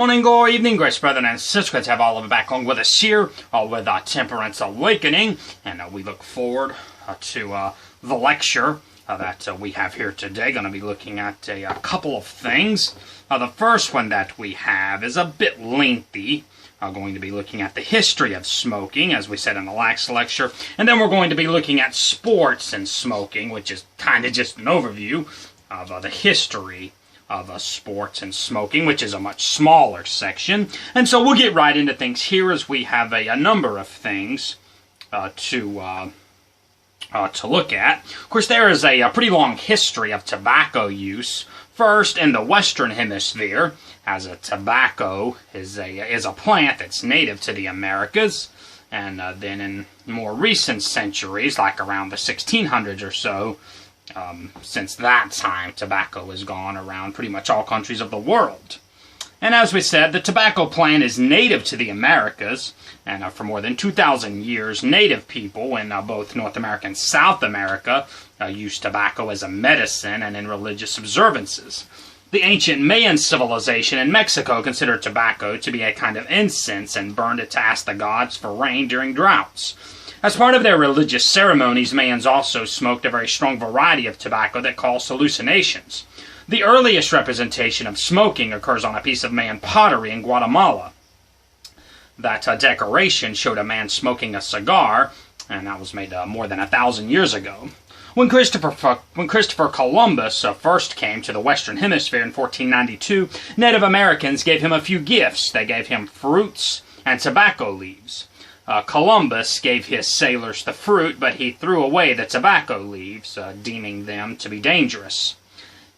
Morning or evening, grace brethren and sisters. Good to have all of you back on with us here with Temperance Awakening. And we look forward to the lecture that we have here today. Going to be looking at a couple of things. The first one that we have is a bit lengthy. Going to be looking at the history of smoking, as we said in the last lecture. And then we're going to be looking at sports and smoking, which is kind of just an overview of the history of sports and smoking, which is a much smaller section. And so we'll get right into things here, as we have a number of things to look at. Of course, there is a pretty long history of tobacco use. First, in the Western Hemisphere, as a tobacco is a plant that's native to the Americas, and then in more recent centuries, like around the 1600s or so, since that time, tobacco has gone around pretty much all countries of the world. And as we said, the tobacco plant is native to the Americas, and for more than 2,000 years, native people in both North America and South America used tobacco as a medicine and in religious observances. The ancient Mayan civilization in Mexico considered tobacco to be a kind of incense and burned it to ask the gods for rain during droughts. As part of their religious ceremonies, Mayans also smoked a very strong variety of tobacco that caused hallucinations. The earliest representation of smoking occurs on a piece of Mayan pottery in Guatemala. That decoration showed a man smoking a cigar, and that was made more than 1,000 years ago. When Christopher Columbus first came to the Western Hemisphere in 1492, Native Americans gave him a few gifts. They gave him fruits and tobacco leaves. Columbus gave his sailors the fruit, but he threw away the tobacco leaves, deeming them to be dangerous.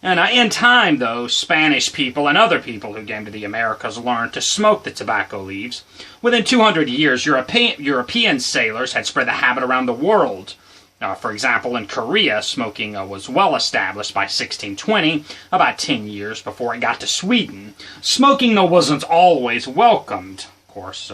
And in time, though, Spanish people and other people who came to the Americas learned to smoke the tobacco leaves. Within 200 years, European sailors had spread the habit around the world. For example, in Korea, smoking was well established by 1620, about 10 years before it got to Sweden. Smoking, though, wasn't always welcomed. Of course,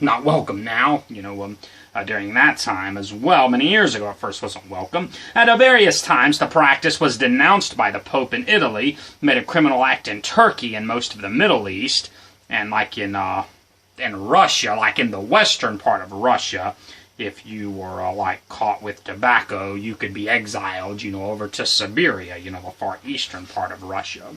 not welcome now, during that time as well. Many years ago, it first wasn't welcome. At various times, the practice was denounced by the Pope in Italy, made a criminal act in Turkey and most of the Middle East, and like in Russia, like in the western part of Russia, if you were caught with tobacco, you could be exiled, over to Siberia, the far eastern part of Russia.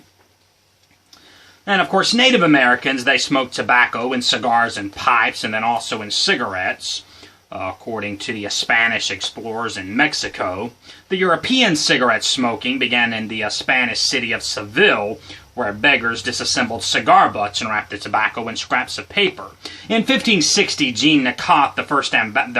And of course, Native Americans, they smoked tobacco in cigars and pipes, and then also in cigarettes. According to the Spanish explorers in Mexico, the European cigarette smoking began in the Spanish city of Seville, where beggars disassembled cigar butts and wrapped the tobacco in scraps of paper. In 1560, Jean Nicot, the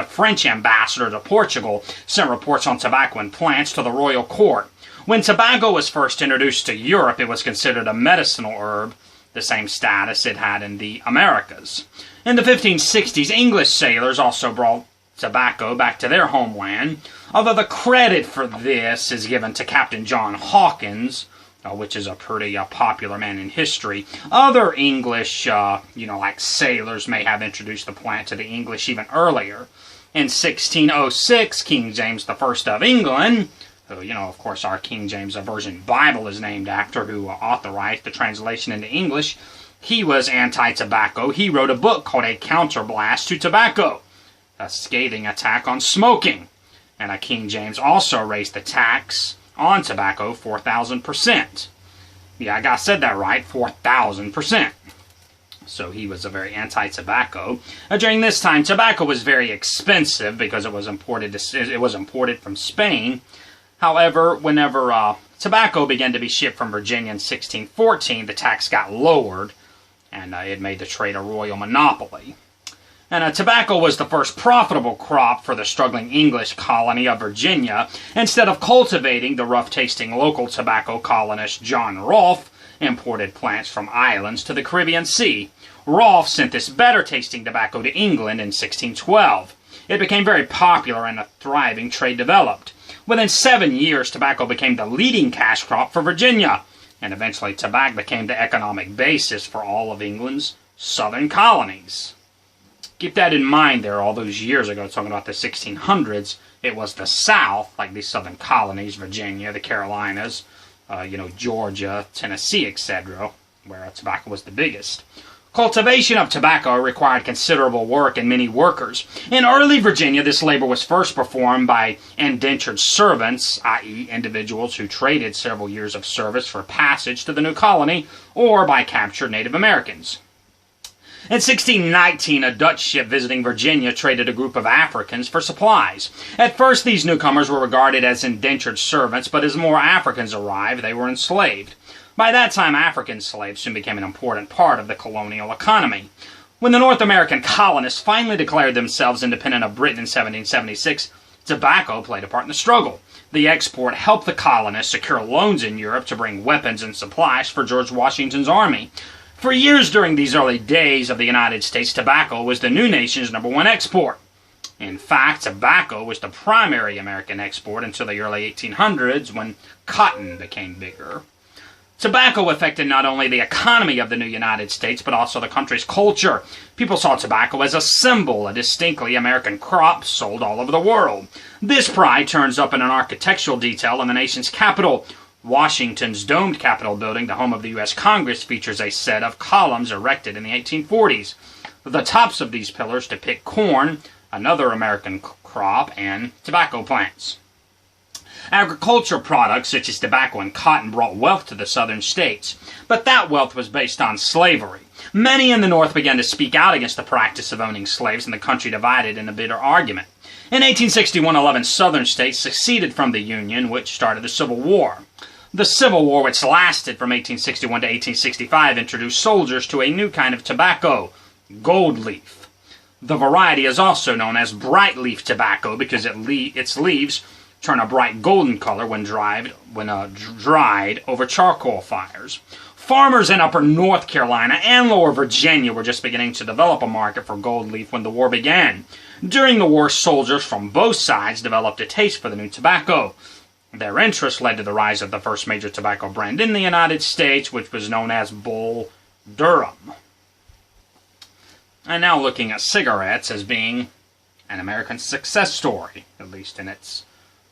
French ambassador to Portugal, sent reports on tobacco and plants to the royal court. When tobacco was first introduced to Europe, it was considered a medicinal herb, the same status it had in the Americas. In the 1560s, English sailors also brought tobacco back to their homeland, although the credit for this is given to Captain John Hawkins, which is a pretty popular man in history. Other English, like sailors may have introduced the plant to the English even earlier. In 1606, King James I of England, who, of course, our King James Version Bible is named after, who authorized the translation into English, he was anti-tobacco. He wrote a book called A Counterblast to Tobacco, a scathing attack on smoking. And King James also raised the tax on tobacco 4,000%. Yeah, I said that right, 4,000%. So he was a very anti-tobacco. During this time, tobacco was very expensive because it was imported from Spain. However, whenever tobacco began to be shipped from Virginia in 1614, the tax got lowered, and it made the trade a royal monopoly. And tobacco was the first profitable crop for the struggling English colony of Virginia. Instead of cultivating, the rough-tasting local tobacco colonist John Rolfe imported plants from islands to the Caribbean Sea. Rolfe sent this better-tasting tobacco to England in 1612. It became very popular, and a thriving trade developed. Within 7 years, tobacco became the leading cash crop for Virginia, and eventually tobacco became the economic basis for all of England's southern colonies. Keep that in mind there. All those years ago, talking about the 1600s, it was the South, like these southern colonies, Virginia, the Carolinas, Georgia, Tennessee, etc., where tobacco was the biggest. Cultivation of tobacco required considerable work and many workers. In early Virginia, this labor was first performed by indentured servants, i.e. individuals who traded several years of service for passage to the new colony, or by captured Native Americans. In 1619, a Dutch ship visiting Virginia traded a group of Africans for supplies. At first, these newcomers were regarded as indentured servants, but as more Africans arrived, they were enslaved. By that time, African slaves soon became an important part of the colonial economy. When the North American colonists finally declared themselves independent of Britain in 1776, tobacco played a part in the struggle. The export helped the colonists secure loans in Europe to bring weapons and supplies for George Washington's army. For years during these early days of the United States, tobacco was the new nation's #1 export. In fact, tobacco was the primary American export until the early 1800s, when cotton became bigger. Tobacco affected not only the economy of the new United States, but also the country's culture. People saw tobacco as a symbol, a distinctly American crop sold all over the world. This pride turns up in an architectural detail in the nation's capital. Washington's domed Capitol building, the home of the U.S. Congress, features a set of columns erected in the 1840s. The tops of these pillars depict corn, another American crop, and tobacco plants. Agricultural products such as tobacco and cotton brought wealth to the southern states, but that wealth was based on slavery. Many in the North began to speak out against the practice of owning slaves, and the country divided in a bitter argument. In 1861, 11 southern states seceded from the Union, which started the Civil War. The Civil War, which lasted from 1861 to 1865, introduced soldiers to a new kind of tobacco, gold leaf. The variety is also known as bright leaf tobacco because its leaves turn a bright golden color when dried over charcoal fires. Farmers in upper North Carolina and lower Virginia were just beginning to develop a market for gold leaf when the war began. During the war, soldiers from both sides developed a taste for the new tobacco. Their interest led to the rise of the first major tobacco brand in the United States, which was known as Bull Durham. And now looking at cigarettes as being an American success story, at least in its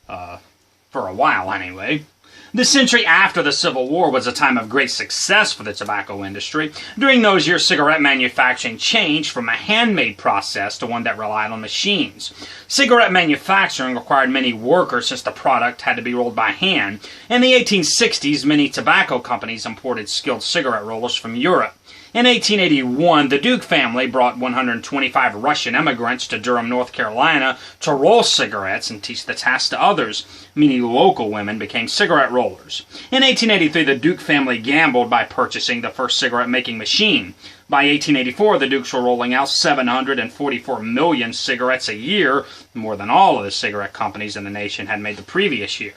for a while anyway. The century after the Civil War was a time of great success for the tobacco industry. During those years, cigarette manufacturing changed from a handmade process to one that relied on machines. Cigarette manufacturing required many workers since the product had to be rolled by hand. In the 1860s, many tobacco companies imported skilled cigarette rollers from Europe. In 1881, the Duke family brought 125 Russian immigrants to Durham, North Carolina to roll cigarettes and teach the task to others. Many local women became cigarette rollers. In 1883, the Duke family gambled by purchasing the first cigarette-making machine. By 1884, the Dukes were rolling out 744 million cigarettes a year, more than all of the cigarette companies in the nation had made the previous year.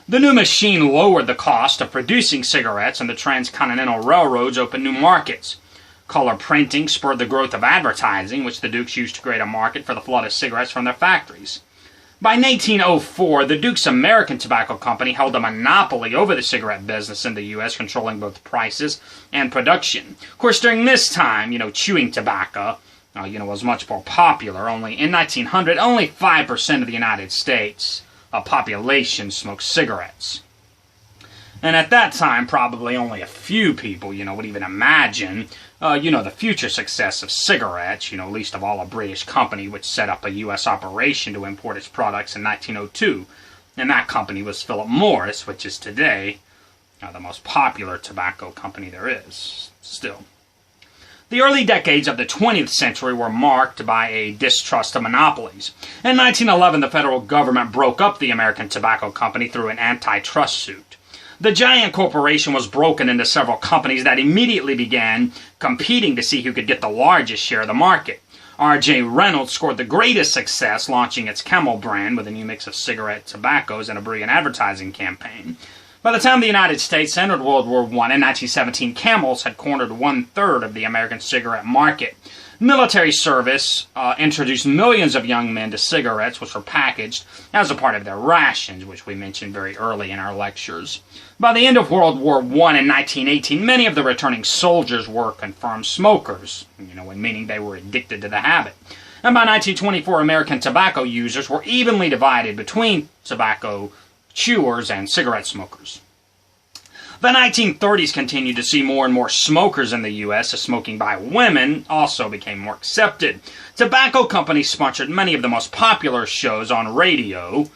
The new machine lowered the cost of producing cigarettes, and the transcontinental railroads opened new markets. Color printing spurred the growth of advertising, which the Dukes used to create a market for the flood of cigarettes from their factories. By 1904, the Dukes American Tobacco Company held a monopoly over the cigarette business in the U.S., controlling both prices and production. Of course, during this time, chewing tobacco, was much more popular. In 1900, only 5% of the United States population smoked cigarettes. And at that time, probably only a few people, would even imagine, the future success of cigarettes, least of all a British company which set up a U.S. operation to import its products in 1902. And that company was Philip Morris, which is today the most popular tobacco company there is, still. The early decades of the 20th century were marked by a distrust of monopolies. In 1911, the federal government broke up the American Tobacco Company through an antitrust suit. The giant corporation was broken into several companies that immediately began competing to see who could get the largest share of the market. R.J. Reynolds scored the greatest success, launching its Camel brand with a new mix of cigarette tobaccos and a brilliant advertising campaign. By the time the United States entered World War I in 1917, Camels had cornered 1/3 of the American cigarette market. Military service introduced millions of young men to cigarettes, which were packaged as a part of their rations, which we mentioned very early in our lectures. By the end of World War I in 1918, many of the returning soldiers were confirmed smokers, meaning they were addicted to the habit. And by 1924, American tobacco users were evenly divided between tobacco chewers and cigarette smokers. The 1930s continued to see more and more smokers in the U.S. as smoking by women also became more accepted. Tobacco companies sponsored many of the most popular shows on radio,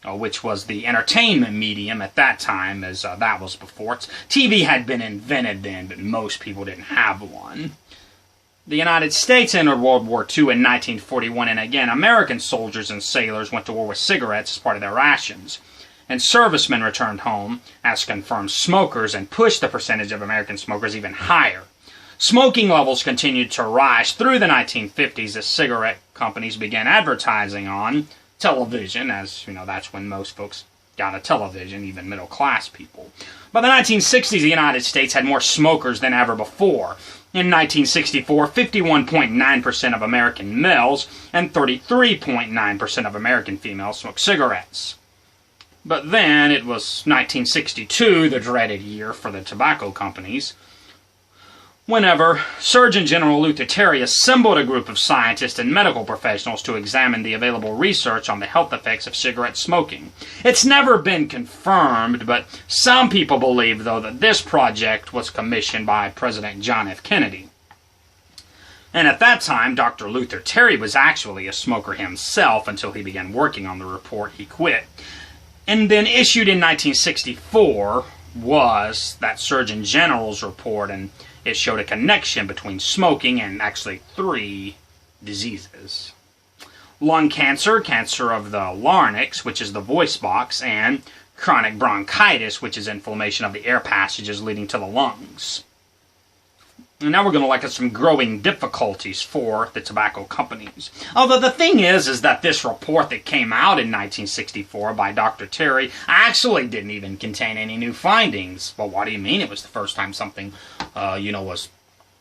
which was the entertainment medium at that time, as that was before. TV had been invented then, but most people didn't have one. The United States entered World War II in 1941, and again, American soldiers and sailors went to war with cigarettes as part of their rations. And servicemen returned home as confirmed smokers and pushed the percentage of American smokers even higher. Smoking levels continued to rise through the 1950s as cigarette companies began advertising on television, as you know, that's when most folks got a television, even middle-class people. By the 1960s, the United States had more smokers than ever before. In 1964, 51.9% of American males and 33.9% of American females smoked cigarettes. But then it was 1962, the dreaded year for the tobacco companies, whenever Surgeon General Luther Terry assembled a group of scientists and medical professionals to examine the available research on the health effects of cigarette smoking. It's never been confirmed, but some people believe, though, that this project was commissioned by President John F. Kennedy. And at that time, Dr. Luther Terry was actually a smoker himself until he began working on the report. He quit. And then issued in 1964 was that Surgeon General's report, and it showed a connection between smoking and actually 3 diseases. Lung cancer, cancer of the larynx, which is the voice box, and chronic bronchitis, which is inflammation of the air passages leading to the lungs. And now we're going to look at some growing difficulties for the tobacco companies. Although the thing is that this report that came out in 1964 by Dr. Terry actually didn't even contain any new findings. Well, what do you mean? It was the first time something, was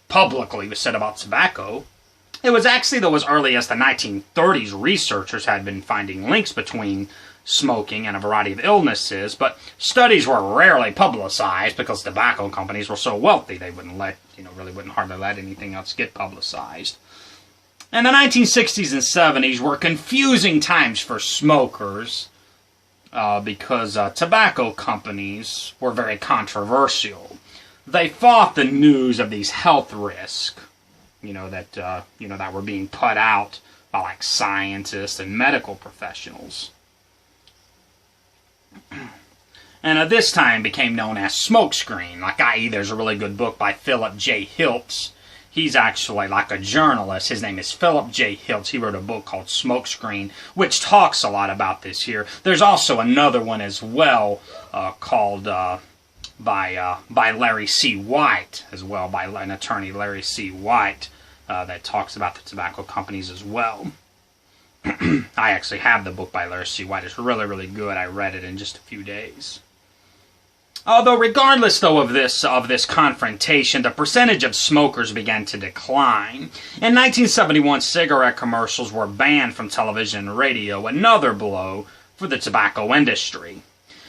publicly said about tobacco. It was actually, though, as early as the 1930s, researchers had been finding links between smoking and a variety of illnesses, but studies were rarely publicized because tobacco companies were so wealthy they wouldn't hardly let anything else get publicized. And the 1960s and 70s were confusing times for smokers because tobacco companies were very controversial. They fought the news of these health risks, that were being put out by like scientists and medical professionals. And this time became known as Smokescreen. Like, i.e., there's a really good book by Philip J. Hiltz. He's actually like a journalist. His name is Philip J. Hiltz. He wrote a book called Smokescreen, which talks a lot about this here. There's also another one as well called by Larry C. White, as well, by an attorney, Larry C. White, that talks about the tobacco companies as well. I actually have the book by Larry C. White. It's really, really good. I read it in just a few days. Although, regardless, though, of this confrontation, the percentage of smokers began to decline. In 1971, cigarette commercials were banned from television and radio, another blow for the tobacco industry.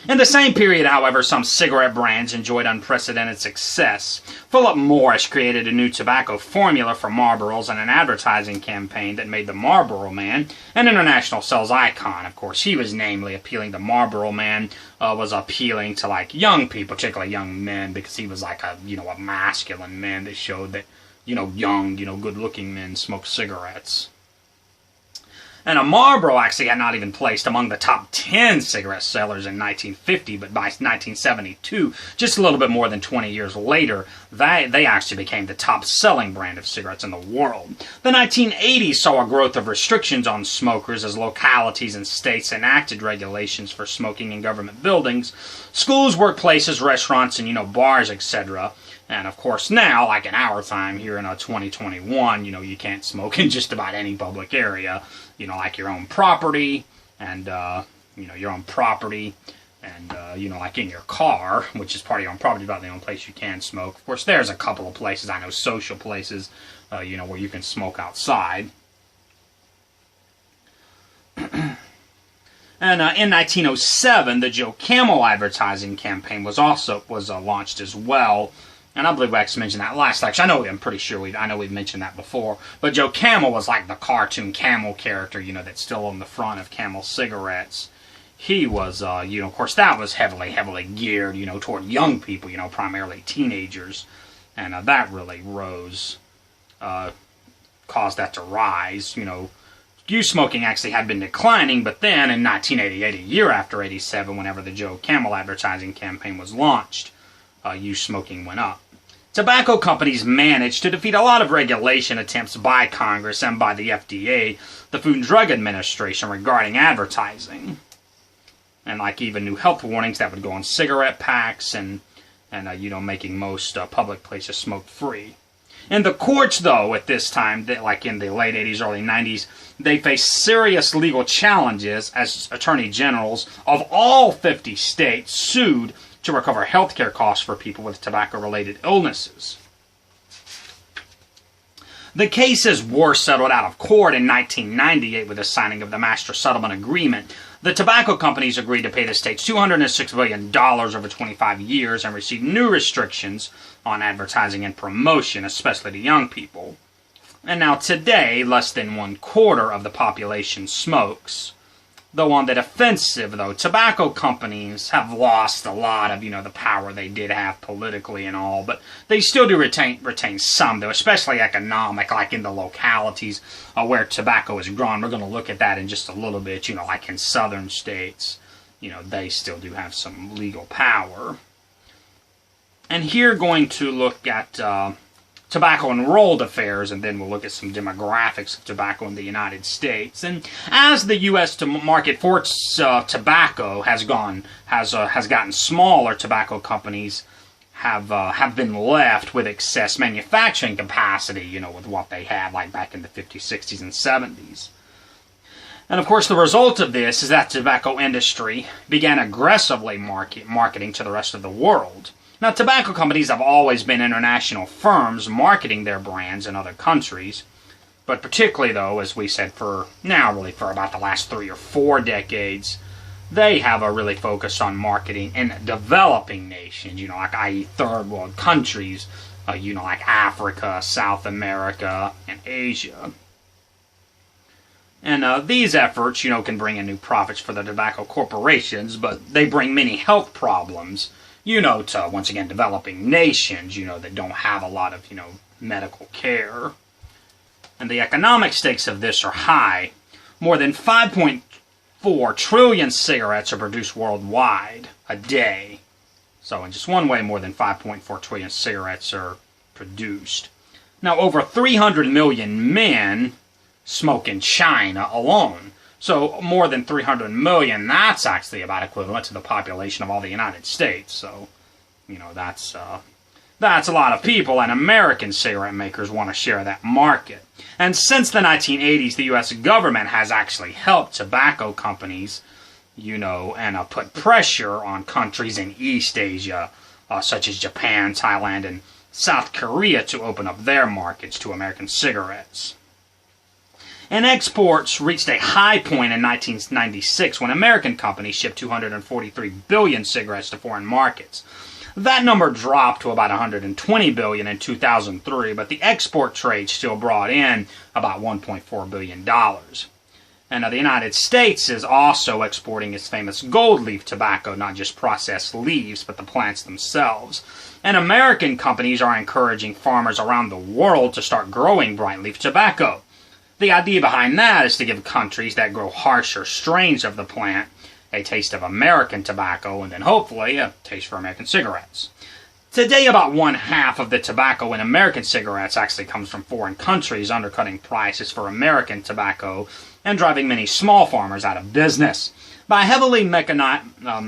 In the same period, however, some cigarette brands enjoyed unprecedented success. Philip Morris created a new tobacco formula for Marlboros and an advertising campaign that made the Marlboro Man an international sales icon. Of course, he was namely appealing. The Marlboro Man was appealing to like young people, particularly young men, because he was like a masculine man that showed that young, good-looking men smoke cigarettes. And a Marlboro actually had not even placed among the top 10 cigarette sellers in 1950, but by 1972, just a little bit more than 20 years later, they actually became the top-selling brand of cigarettes in the world. The 1980s saw a growth of restrictions on smokers as localities and states enacted regulations for smoking in government buildings, schools, workplaces, restaurants, and, bars, etc. And, of course, now, like in our time here in 2021, you can't smoke in just about any public area. Like your own property, and, your own property, and, like in your car, which is part of your own property, about the only place you can smoke. Of course, there's a couple of places, I know, social places, where you can smoke outside. And in 1907, the Joe Camel advertising campaign was launched as well. And I believe we actually mentioned that last lecture. I know we've mentioned that before. But Joe Camel was like the cartoon Camel character, that's still on the front of Camel cigarettes. he was, of course, that was heavily geared, toward young people, primarily teenagers, and that really caused that to rise. Youth smoking actually had been declining, but then in 1988, a year after 87, whenever the Joe Camel advertising campaign was launched, youth smoking went up. Tobacco companies managed to defeat a lot of regulation attempts by Congress and by the FDA, the Food and Drug Administration, regarding advertising. And even new health warnings that would go on cigarette packs and making most public places smoke-free. In the courts, though, at this time, like in the late 80s, early 90s, they faced serious legal challenges as attorney generals of all 50 states sued to recover health care costs for people with tobacco-related illnesses. The cases were settled out of court in 1998 with the signing of the Master Settlement Agreement. The tobacco companies agreed to pay the states $206 billion over 25 years and received new restrictions on advertising and promotion, especially to young people. And now today, less than 1/4 of the population smokes. Though on the defensive, tobacco companies have lost a lot of, the power they did have politically and all, but they still do retain some, though, especially economic, like in the localities where tobacco is grown. We're going to look at that in just a little bit, like in southern states, they still do have some legal power. And here going to look at tobacco enrolled affairs, and then we'll look at some demographics of tobacco in the United States. And as the U.S. market for tobacco has gotten smaller, tobacco companies have been left with excess manufacturing capacity, with what they had like back in the 50s, 60s, and 70s. And of course, the result of this is that the tobacco industry began aggressively marketing to the rest of the world. Now, tobacco companies have always been international firms marketing their brands in other countries, but particularly, though, as we said, for about the last 3 or 4 decades, they have really focused on marketing in developing nations, i.e. third world countries, like Africa, South America, and Asia. And these efforts, can bring in new profits for the tobacco corporations, but they bring many health problems, to, once again, developing nations, that don't have a lot of, medical care. And the economic stakes of this are high. More than 5.4 trillion cigarettes are produced worldwide a day. So in just one way, more than 5.4 trillion cigarettes are produced. Now, over 300 million men smoke in China alone. So more than 300 million, that's actually about equivalent to the population of all the United States. So, that's a lot of people, and American cigarette makers want to share that market. And since the 1980s, the U.S. government has actually helped tobacco companies, and put pressure on countries in East Asia, such as Japan, Thailand, and South Korea, to open up their markets to American cigarettes. And exports reached a high point in 1996 when American companies shipped 243 billion cigarettes to foreign markets. That number dropped to about 120 billion in 2003, but the export trade still brought in about $1.4 billion. And the United States is also exporting its famous gold leaf tobacco, not just processed leaves, but the plants themselves. And American companies are encouraging farmers around the world to start growing bright leaf tobacco. The idea behind that is to give countries that grow harsher strains of the plant a taste of American tobacco, and then hopefully a taste for American cigarettes. Today, about 1/2 of the tobacco in American cigarettes actually comes from foreign countries, undercutting prices for American tobacco and driving many small farmers out of business. By heavily mechanizing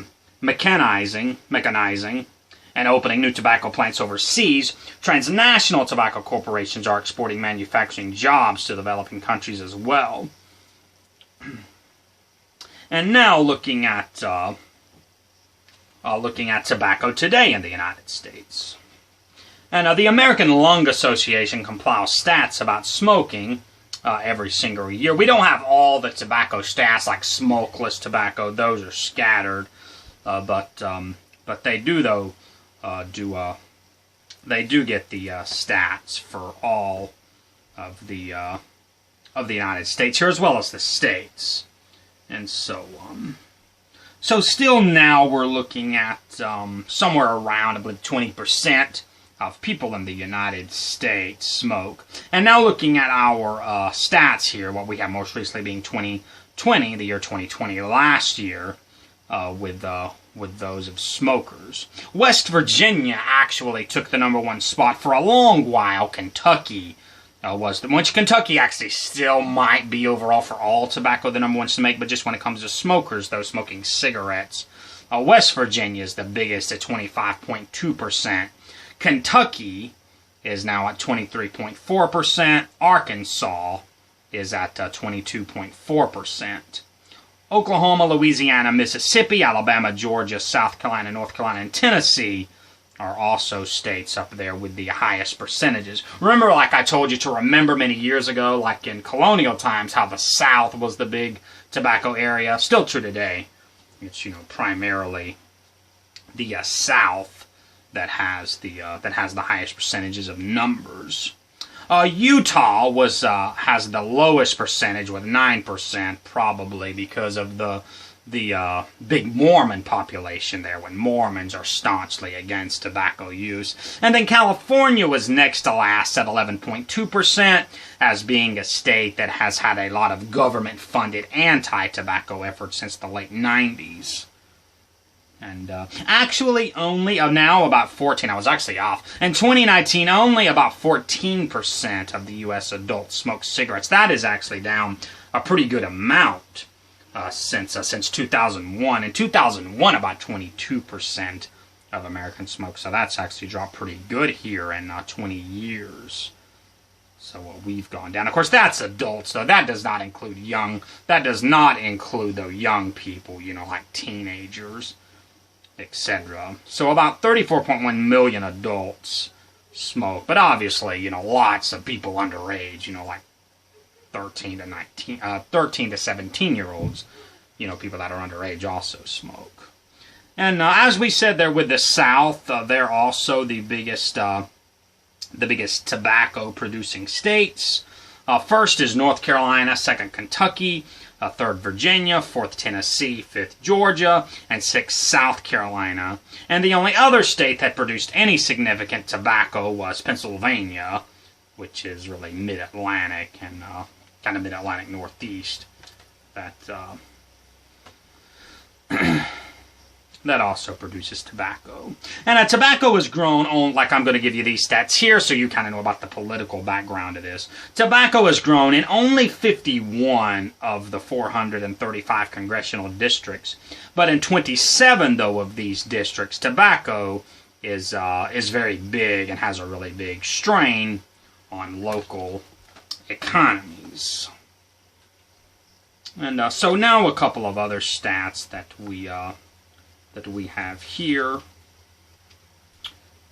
and opening new tobacco plants overseas, transnational tobacco corporations are exporting manufacturing jobs to developing countries as well. And now looking at tobacco today in the United States. And the American Lung Association compiles stats about smoking every single year. We don't have all the tobacco stats like smokeless tobacco; those are scattered. But they do, though. They do get the stats for all of the United States here, as well as the states, and so So still now we're looking at somewhere around, I believe, 20% of people in the United States smoke. And now looking at our stats here, what we have most recently being 2020, the year 2020, last year, with those of smokers. West Virginia actually took the #1 spot for a long while. Kentucky which Kentucky actually still might be overall for all tobacco the #1 to make, but just when it comes to smokers, though, smoking cigarettes, West Virginia is the biggest at 25.2%. Kentucky is now at 23.4%. Arkansas is at 22.4%. Oklahoma, Louisiana, Mississippi, Alabama, Georgia, South Carolina, North Carolina, and Tennessee are also states up there with the highest percentages. Remember, like I told you to remember many years ago, like in colonial times, how the South was the big tobacco area. Still true today. It's, primarily the South that has the highest percentages of numbers. Utah has the lowest percentage with 9%, probably because of the big Mormon population there, when Mormons are staunchly against tobacco use. And then California was next to last at 11.2%, as being a state that has had a lot of government-funded anti-tobacco efforts since the late 90s. And actually only, now about 14, I was actually off. In 2019, only about 14% of the U.S. adults smoke cigarettes. That is actually down a pretty good amount since 2001. In 2001, about 22% of Americans smoke. So that's actually dropped pretty good here in 20 years. So we've gone down. Of course, that's adults, though. That does not include young people, like teenagers, etc. So about 34.1 million adults smoke, but obviously, lots of people underage, like 13 to 17-year-olds, people that are underage also smoke. And as we said there with the South, they're also the biggest tobacco-producing states. First is North Carolina, second Kentucky, third Virginia, fourth Tennessee, fifth Georgia, and sixth South Carolina. And the only other state that produced any significant tobacco was Pennsylvania, which is really mid-Atlantic and kind of mid-Atlantic northeast. That also produces tobacco. And tobacco is grown on, like I'm going to give you these stats here so you kind of know about the political background of this. Tobacco is grown in only 51 of the 435 congressional districts. But in 27, though, of these districts, tobacco is very big and has a really big strain on local economies. And so now a couple of other stats that we have here.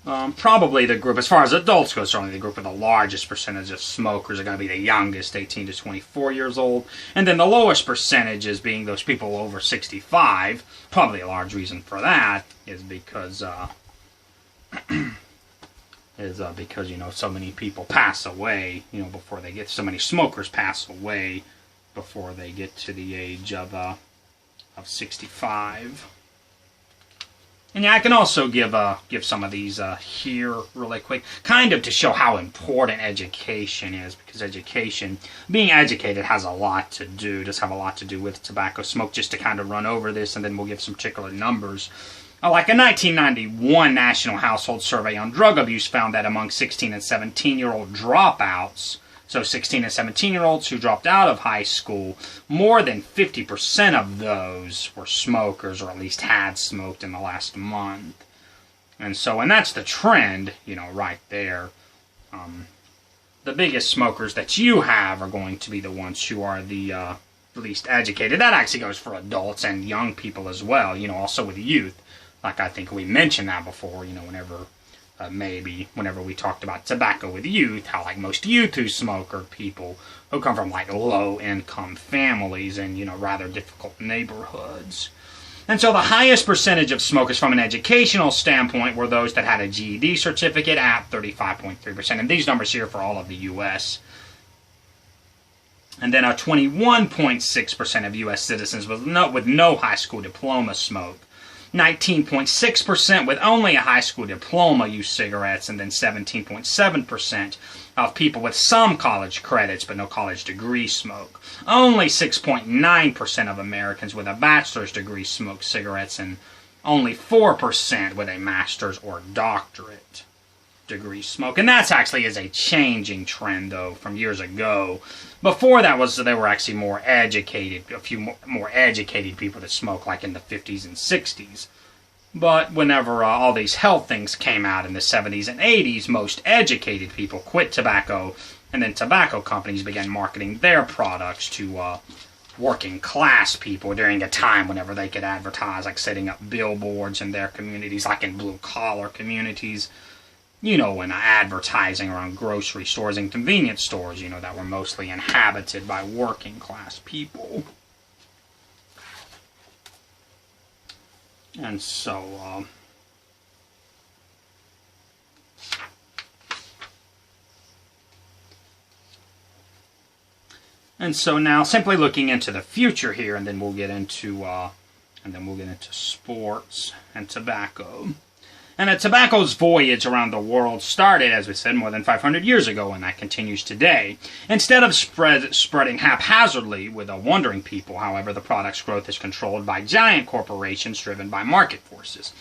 Probably the group, as far as adults go, certainly the group with the largest percentage of smokers are going to be the youngest, 18 to 24 years old. And then the lowest percentages being those people over 65. Probably a large reason for that is because so many people pass away, before they get, so many smokers pass away before they get to the age of 65. And yeah, I can also give some of these here really quick, kind of to show how important education is, because being educated has a lot to do, with tobacco smoke, just to kind of run over this, and then we'll give some particular numbers. Like a 1991 National Household Survey on Drug Abuse found that among 16 and 17-year-old dropouts, so 16 and 17-year-olds who dropped out of high school, more than 50% of those were smokers, or at least had smoked in the last month. And that's the trend, right there. The biggest smokers that you have are going to be the ones who are the least educated. That actually goes for adults and young people as well, also with youth. Like I think we mentioned that before, whenever we talked about tobacco with youth, how like most youth who smoke are people who come from like low-income families and, rather difficult neighborhoods. And so the highest percentage of smokers from an educational standpoint were those that had a GED certificate at 35.3%. And these numbers here for all of the U.S. And then 21.6% of U.S. citizens with no high school diploma smoke. 19.6% with only a high school diploma use cigarettes, and then 17.7% of people with some college credits but no college degree smoke. Only 6.9% of Americans with a bachelor's degree smoke cigarettes, and only 4% with a master's or doctorate degree smoke. And that actually is a changing trend, though, from years ago. Before that they were actually more educated, a few more educated people that smoked, like in the 50s and 60s. But whenever all these health things came out in the 70s and 80s, most educated people quit tobacco, and then tobacco companies began marketing their products to working class people during a time whenever they could advertise, like setting up billboards in their communities, like in blue-collar communities. You know, in advertising around grocery stores and convenience stores, you know, that were mostly inhabited by working class people. And so, now, simply looking into the future here, and then we'll get into sports and tobacco. And tobacco's voyage around the world started, as we said, more than 500 years ago, and that continues today. Instead of spreading haphazardly with a wandering people, however, the product's growth is controlled by giant corporations driven by market forces.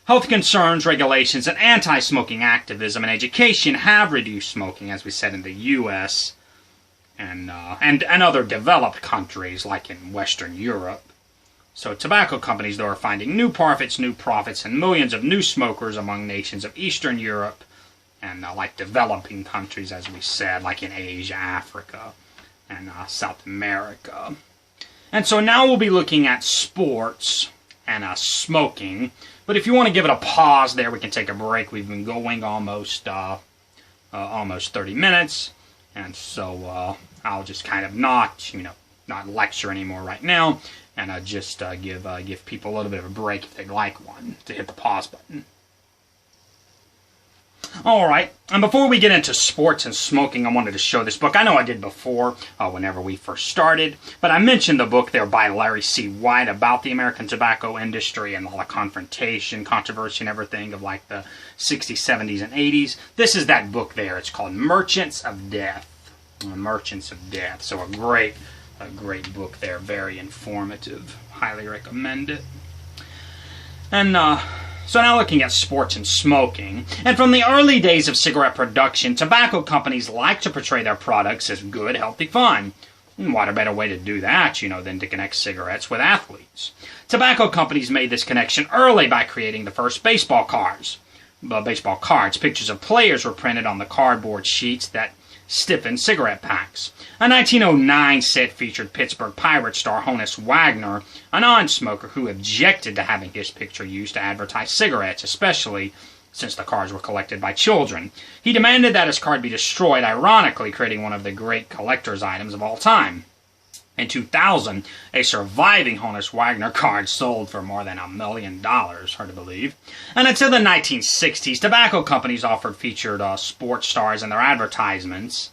Health concerns, regulations, and anti-smoking activism and education have reduced smoking, as we said, in the U.S. and other developed countries, like in Western Europe. So tobacco companies, though, are finding new profits, and millions of new smokers among nations of Eastern Europe and like developing countries, as we said, like in Asia, Africa, and South America. And so now we'll be looking at sports and smoking. But if you want to give it a pause there, we can take a break. We've been going almost 30 minutes, and so I'll just kind of not lecture anymore right now. And just give people a little bit of a break if they'd like one, to hit the pause button. Alright, and before we get into sports and smoking, I wanted to show this book. I know I did before, whenever we first started, but I mentioned the book there by Larry C. White about the American tobacco industry and all the confrontation, controversy, and everything of like the 60s, 70s, and 80s. This is that book there. It's called Merchants of Death. Merchants of Death. So a great book there, very informative. Highly recommend it. And so now looking at sports and smoking. And from the early days of cigarette production, tobacco companies like to portray their products as good, healthy fun. And what a better way to do that, than to connect cigarettes with athletes. Tobacco companies made this connection early by creating the first baseball cards. Pictures of players were printed on the cardboard sheets that stiffened cigarette packs. A 1909 set featured Pittsburgh Pirates star Honus Wagner, a non-smoker who objected to having his picture used to advertise cigarettes, especially since the cards were collected by children. He demanded that his card be destroyed, ironically creating one of the great collector's items of all time. In 2000, a surviving Honus Wagner card sold for more than $1 million, hard to believe. And until the 1960s, tobacco companies offered featured sports stars in their advertisements.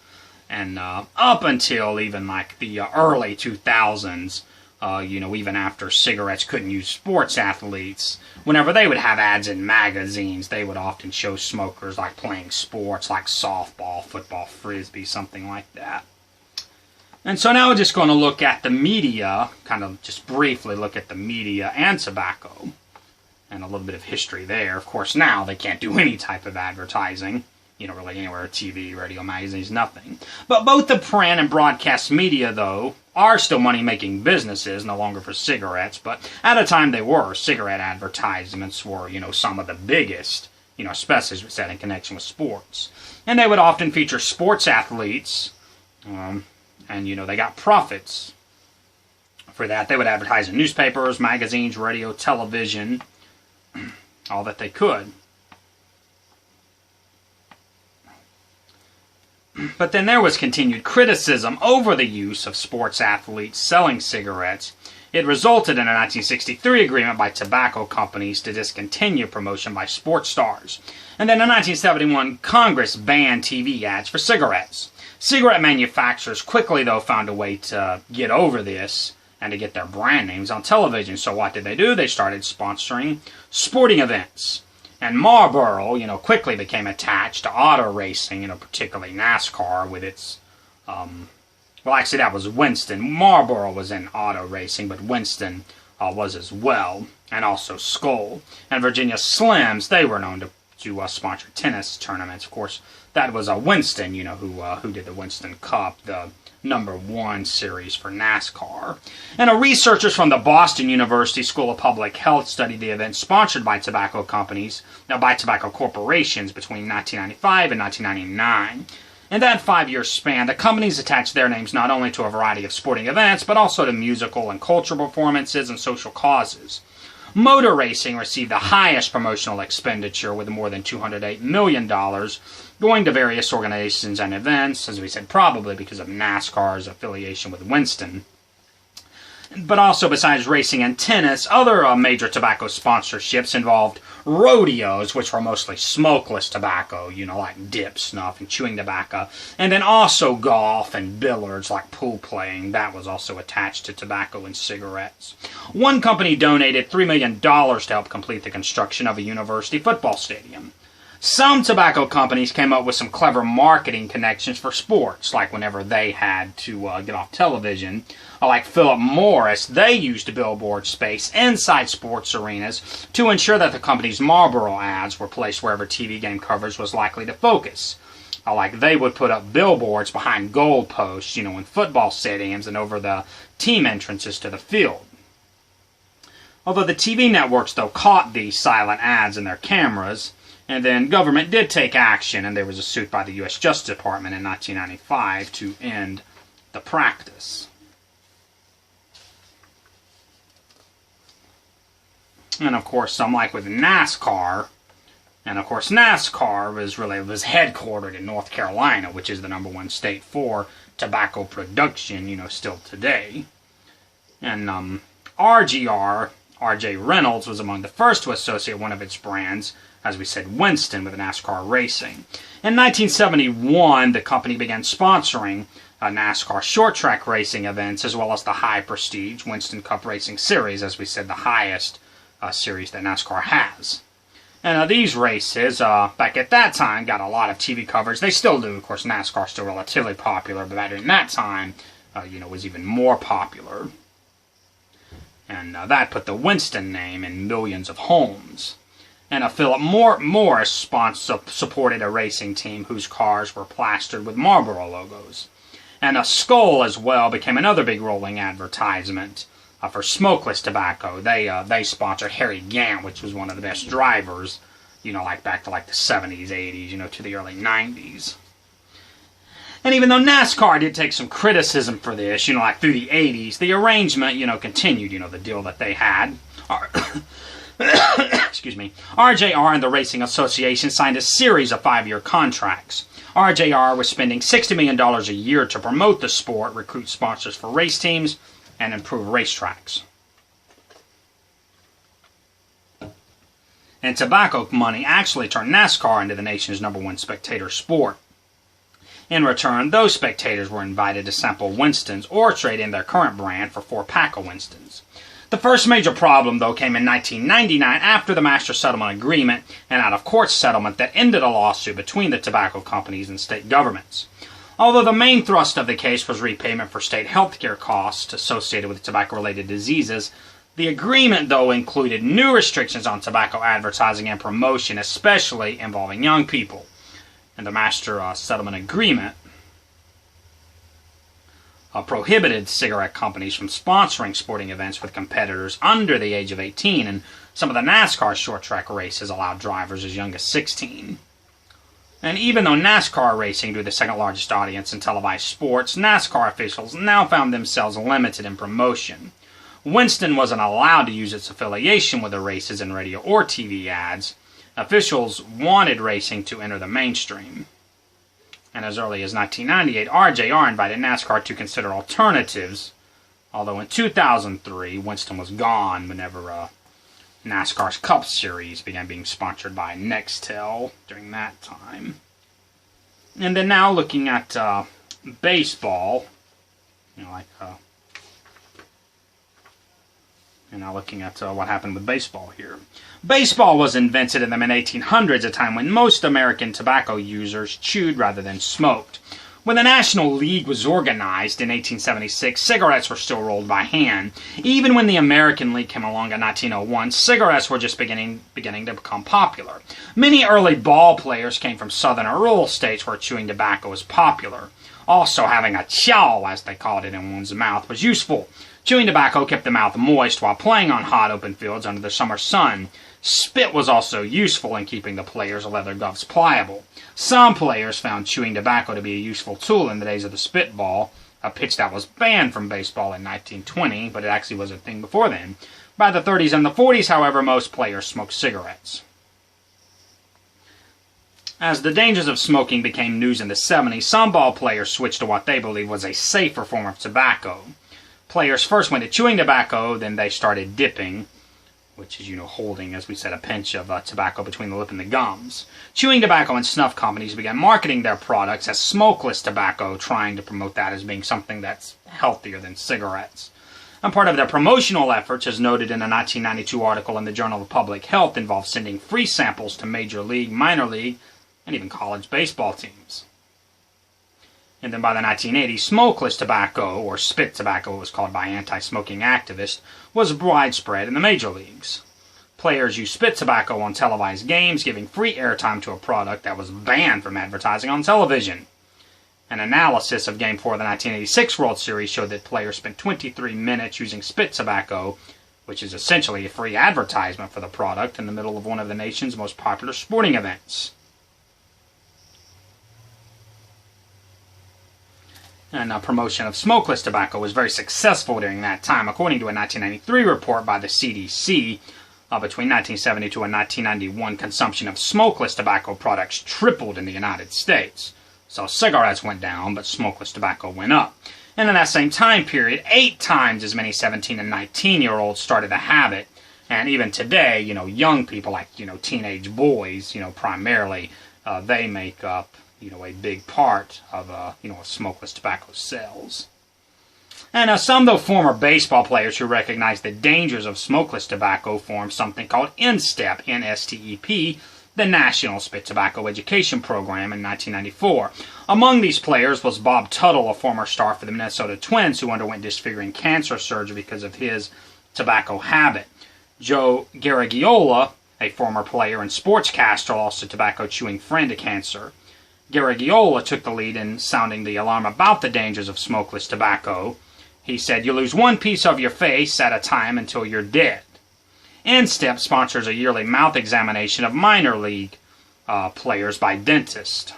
And up until even like the early 2000s, even after cigarettes couldn't use sports athletes, whenever they would have ads in magazines, they would often show smokers like playing sports like softball, football, frisbee, something like that. And so now we're just going to look at the media, kind of just briefly look at the media and tobacco, and a little bit of history there. Of course, now they can't do any type of advertising, really anywhere, TV, radio, magazines, nothing. But both the print and broadcast media, though, are still money-making businesses, no longer for cigarettes, but at a time they were. Cigarette advertisements were, some of the biggest, especially, as we said, in connection with sports. And they would often feature sports athletes, and, they got profits for that. They would advertise in newspapers, magazines, radio, television, all that they could. But then there was continued criticism over the use of sports athletes selling cigarettes It resulted in a 1963 agreement by tobacco companies to discontinue promotion by sports stars. And then in 1971, Congress banned TV ads for cigarettes. Cigarette manufacturers quickly, though, found a way to get over this and to get their brand names on television. So what did they do? They started sponsoring sporting events. And Marlboro, quickly became attached to auto racing, particularly NASCAR with its, well, actually that was Winston. Marlboro was in auto racing, but Winston was as well, and also Skoal. And Virginia Slims, they were known to sponsor tennis tournaments. Of course, that was Winston, who did the Winston Cup, the #1 series for NASCAR. And researchers from the Boston University School of Public Health studied the events sponsored by tobacco companies, by tobacco corporations between 1995 and 1999. In that 5-year span, the companies attached their names not only to a variety of sporting events, but also to musical and cultural performances and social causes. Motor racing received the highest promotional expenditure with more than $208 million going to various organizations and events, as we said, probably because of NASCAR's affiliation with Winston. But also, besides racing and tennis, other major tobacco sponsorships involved rodeos, which were mostly smokeless tobacco, like dip, snuff, and chewing tobacco. And then also golf and billiards, like pool playing. That was also attached to tobacco and cigarettes. One company donated $3 million to help complete the construction of a university football stadium. Some tobacco companies came up with some clever marketing connections for sports, like whenever they had to get off television. Like Philip Morris, they used billboard space inside sports arenas to ensure that the company's Marlboro ads were placed wherever TV game coverage was likely to focus. Like they would put up billboards behind goal posts, in football stadiums and over the team entrances to the field. Although the TV networks, though, caught these silent ads in their cameras, and then government did take action, and there was a suit by the U.S. Justice Department in 1995 to end the practice. And of course, like with NASCAR, and of course NASCAR was headquartered in North Carolina, which is the #1 state for tobacco production, still today. And RGR, R.J. Reynolds, was among the first to associate one of its brands, as we said, Winston, with NASCAR racing. In 1971, the company began sponsoring NASCAR short track racing events, as well as the high prestige Winston Cup Racing Series, as we said, the highest series that NASCAR has. And these races, back at that time, got a lot of TV coverage. They still do. Of course, NASCAR is still relatively popular, but during that time, was even more popular. And that put the Winston name in millions of homes. And Philip Morris supported a racing team whose cars were plastered with Marlboro logos. And Skoal, as well, became another big rolling advertisement for smokeless tobacco. They sponsored Harry Gant, which was one of the best drivers, like back to like the 70s, 80s, to the early 90s. And even though NASCAR did take some criticism for this, like through the 80s, the arrangement, continued, the deal that they had. Excuse me. RJR and the Racing Association signed a series of 5-year contracts. RJR was spending $60 million a year to promote the sport, recruit sponsors for race teams, and improve racetracks. And tobacco money actually turned NASCAR into the nation's #1 spectator sport. In return, those spectators were invited to sample Winston's or trade in their current brand for 4-pack of Winston's. The first major problem, though, came in 1999 after the Master Settlement Agreement, an out-of-court settlement that ended a lawsuit between the tobacco companies and state governments. Although the main thrust of the case was repayment for state health care costs associated with tobacco-related diseases, the agreement, though, included new restrictions on tobacco advertising and promotion, especially involving young people. And the Master Settlement Agreement prohibited cigarette companies from sponsoring sporting events with competitors under the age of 18, and some of the NASCAR short-track races allowed drivers as young as 16. And even though NASCAR racing drew the second largest audience in televised sports, NASCAR officials now found themselves limited in promotion. Winston wasn't allowed to use its affiliation with the races in radio or TV ads. Officials wanted racing to enter the mainstream. And as early as 1998, RJR invited NASCAR to consider alternatives Although in 2003, Winston was gone whenever NASCAR's Cup Series began being sponsored by Nextel during that time. And then now looking at baseball, now looking at what happened with baseball here. Baseball was invented in the mid-1800s, a time when most American tobacco users chewed rather than smoked. When the National League was organized in 1876, cigarettes were still rolled by hand. Even when the American League came along in 1901, cigarettes were just beginning to become popular. Many early ball players came from southern or rural states where chewing tobacco was popular. Also, having a chow, as they called it, in one's mouth was useful. Chewing tobacco kept the mouth moist while playing on hot open fields under the summer sun. Spit was also useful in keeping the players' leather gloves pliable. Some players found chewing tobacco to be a useful tool in the days of the spitball, a pitch that was banned from baseball in 1920, but it actually was a thing before then. By the 30s and the 40s, however, most players smoked cigarettes. As the dangers of smoking became news in the 70s, some ball players switched to what they believed was a safer form of tobacco. Players first went to chewing tobacco, then they started dipping, which is, holding, as we said, a pinch of tobacco between the lip and the gums. Chewing tobacco and snuff companies began marketing their products as smokeless tobacco, trying to promote that as being something that's healthier than cigarettes. And part of their promotional efforts, as noted in a 1992 article in the Journal of Public Health, involved sending free samples to major league, minor league, and even college baseball teams. And then by the 1980s, smokeless tobacco, or spit tobacco it was called by anti-smoking activists, was widespread in the major leagues. Players used spit tobacco on televised games, giving free airtime to a product that was banned from advertising on television. An analysis of Game 4 of the 1986 World Series showed that players spent 23 minutes using spit tobacco, which is essentially a free advertisement for the product, in the middle of one of the nation's most popular sporting events. And promotion of smokeless tobacco was very successful during that time. According to a 1993 report by the CDC, between 1972 and 1991, consumption of smokeless tobacco products tripled in the United States. So cigarettes went down, but smokeless tobacco went up. And in that same time period, 8 times as many 17 and 19-year-olds started the habit. And even today, young people like, teenage boys, primarily, they make up a big part of, smokeless tobacco sales. And some, though former baseball players who recognized the dangers of smokeless tobacco, formed something called NSTEP, N-S-T-E-P, the National Spit Tobacco Education Program in 1994. Among these players was Bob Tuttle, a former star for the Minnesota Twins, who underwent disfiguring cancer surgery because of his tobacco habit. Joe Garagiola, a former player and sportscaster, lost a tobacco-chewing friend to cancer. Garagiola took the lead in sounding the alarm about the dangers of smokeless tobacco. He said, "You lose one piece of your face at a time until you're dead." NSTEP sponsors a yearly mouth examination of minor league players by dentists.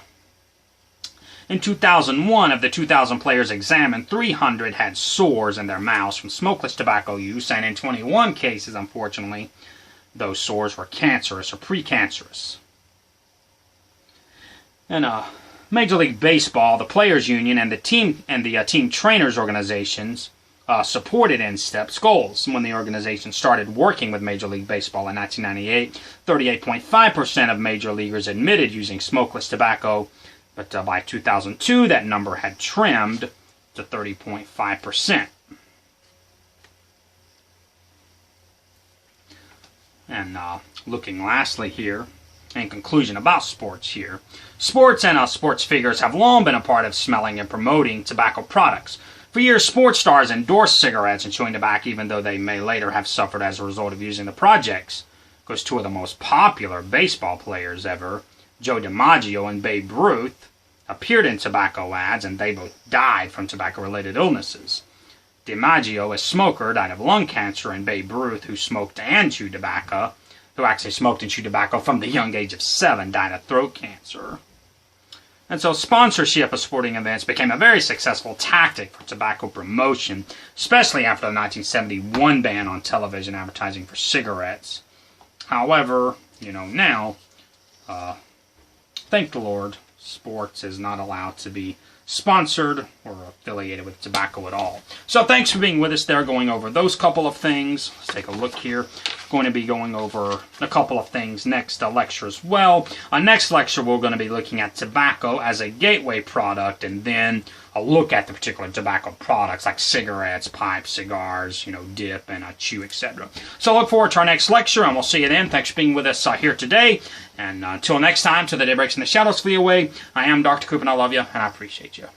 In 2001, of the 2,000 players examined, 300 had sores in their mouths from smokeless tobacco use, and in 21 cases, unfortunately, those sores were cancerous or precancerous. In Major League Baseball, the Players Union and the team trainers organizations supported NSTEP's goals. When the organization started working with Major League Baseball in 1998, 38.5% of major leaguers admitted using smokeless tobacco, but by 2002, that number had trimmed to 30.5%. And looking lastly here, in conclusion about sports here, sports and sports figures have long been a part of smelling and promoting tobacco products. For years, sports stars endorsed cigarettes and chewing tobacco, even though they may later have suffered as a result of using the projects. Because 2 of the most popular baseball players ever, Joe DiMaggio and Babe Ruth, appeared in tobacco ads, and they both died from tobacco-related illnesses. DiMaggio, a smoker, died of lung cancer, and Babe Ruth, who smoked and chewed tobacco, who actually smoked and chewed tobacco from the young age of 7, died of throat cancer. And so sponsorship of sporting events became a very successful tactic for tobacco promotion, especially after the 1971 ban on television advertising for cigarettes. However, now, thank the Lord, sports is not allowed to be sponsored or affiliated with tobacco at all. So thanks for being with us there, going over those couple of things. Let's take a look here. Going to be going over a couple of things next lecture as well. Next lecture, we're going to be looking at tobacco as a gateway product, and then a look at the particular tobacco products like cigarettes, pipes, cigars, dip and chew, etc. So look forward to our next lecture, and we'll see you then. Thanks for being with us here today. And until next time, till the day breaks and the shadows flee away, I am Dr. Coop, and I love you, and I appreciate you.